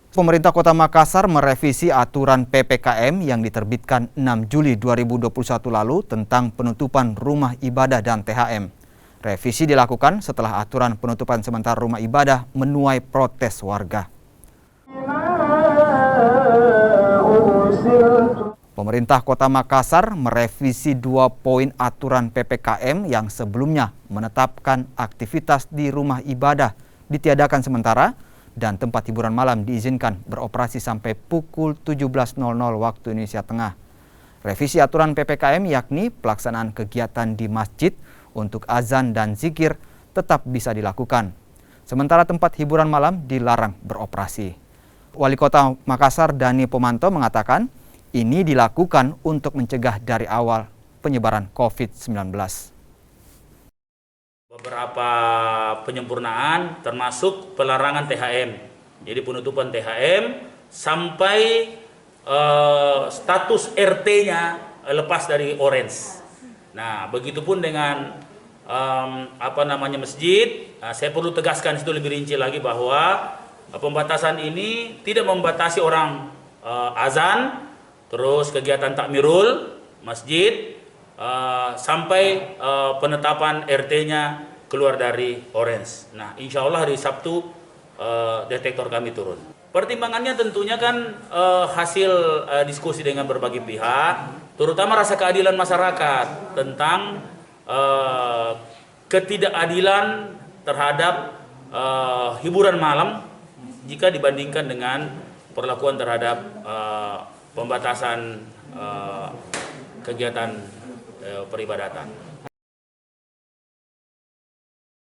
Pemerintah Kota Makassar merevisi aturan PPKM yang diterbitkan 6 Juli 2021 lalu tentang penutupan rumah ibadah dan THM. Revisi dilakukan setelah aturan penutupan sementara rumah ibadah menuai protes warga. Pemerintah Kota Makassar merevisi 2 poin aturan PPKM yang sebelumnya menetapkan aktivitas di rumah ibadah ditiadakan sementara dan tempat hiburan malam diizinkan beroperasi sampai pukul 17.00 waktu Indonesia Tengah. Revisi aturan PPKM yakni pelaksanaan kegiatan di masjid untuk azan dan zikir tetap bisa dilakukan. Sementara tempat hiburan malam dilarang beroperasi. Wali Kota Makassar Dani Pomanto mengatakan ini dilakukan untuk mencegah dari awal penyebaran COVID-19. Beberapa penyempurnaan termasuk pelarangan THM. Jadi penutupan THM sampai status RT-nya lepas dari orange. Nah, begitupun dengan masjid. Saya perlu tegaskan itu lebih rinci lagi bahwa pembatasan ini tidak membatasi orang azan, terus kegiatan takmirul masjid sampai penetapan RT-nya keluar dari orange. Nah, insya Allah hari Sabtu detektor kami turun. Pertimbangannya tentunya kan hasil diskusi dengan berbagai pihak, terutama rasa keadilan masyarakat tentang ketidakadilan terhadap hiburan malam jika dibandingkan dengan perlakuan terhadap pembatasan kegiatan peribadatan.